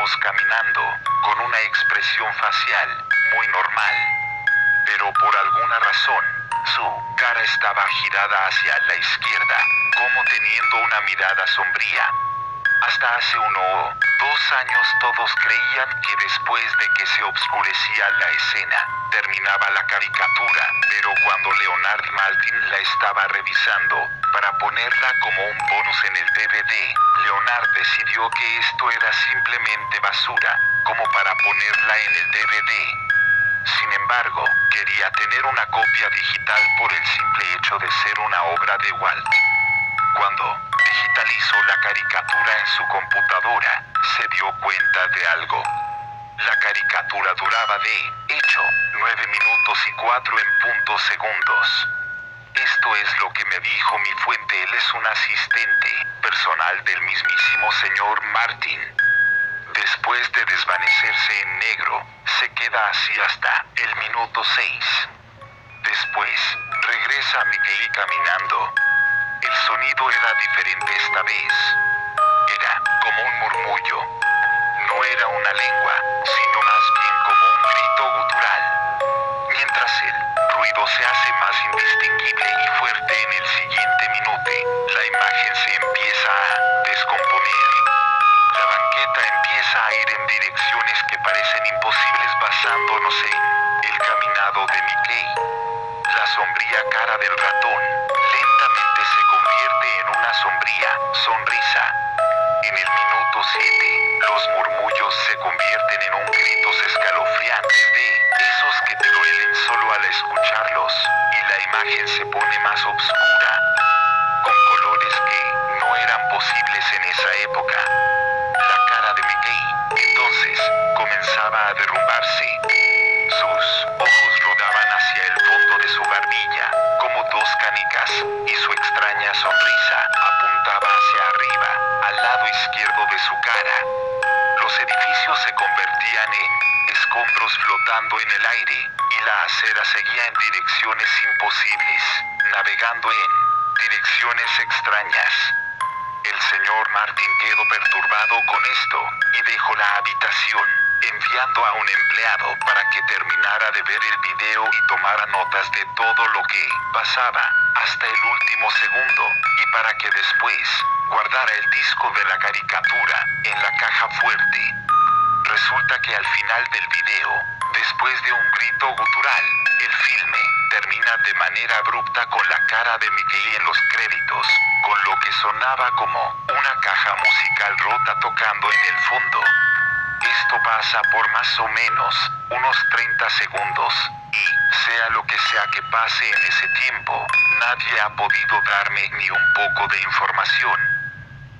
minutos caminando, con una expresión facial muy normal. Pero por alguna razón, su cara estaba girada hacia la izquierda, como teniendo una mirada sombría. Hasta hace 1 o 2 años todos creían que después de que se oscurecía la escena, terminaba la caricatura, pero cuando Leonard Maltin la estaba revisando, para ponerla como un bonus en el DVD, Leonard decidió que esto era simplemente basura, como para ponerla en el DVD. Sin embargo, quería tener una copia digital por el simple hecho de ser una obra de Walt. Cuando digitalizó la caricatura en su computadora, se dio cuenta de algo. La caricatura duraba de hecho 9 minutos y 4 en punto segundos. Esto es lo que me dijo mi fuente. Él es un asistente personal del mismísimo señor Martin. Después de desvanecerse en negro, se queda así hasta el minuto 6. Después, regresa Mickey caminando. El sonido era diferente esta vez. Era como un murmullo. No era una lengua, sino más bien como un grito gutural. Mientras el ruido se hace más indistinguible y fuerte en el siguiente minuto, la imagen se empieza a descomponer. La banqueta empieza a ir en direcciones que parecen imposibles basándonos en el caminado de Mickey. La sombría cara del ratón lentamente se convierte en una sombría sonrisa. En el minuto 7, los murmullos se convierten en un gritos escalofriantes de esos que te duelen solo al escucharlos, y la imagen se pone más oscura, con colores que no eran posibles en esa época. La cara de Mickey, entonces, comenzaba a derrumbarse. Sus ojos rodaban hacia el fondo de su barbilla, como dos canicas, y su extraña sonrisa apuntaba hacia arriba, al lado izquierdo de su cara. Los edificios se convertían en escombros flotando en el aire, y la acera seguía en direcciones imposibles, navegando en direcciones extrañas. El señor Martin quedó perturbado con esto, y dejó la habitación, enviando a un empleado para que terminara de ver el video y tomara notas de todo lo que pasaba, hasta el último segundo, y para que después guardara el disco de la caricatura en la caja fuerte. Resulta que al final del video, después de un grito gutural, el filme termina de manera abrupta con la cara de Mickey en los créditos, con lo que sonaba como una caja musical rota tocando en el fondo. Esto pasa por más o menos unos 30 segundos, y sea lo que sea que pase en ese tiempo, nadie ha podido darme ni un poco de información.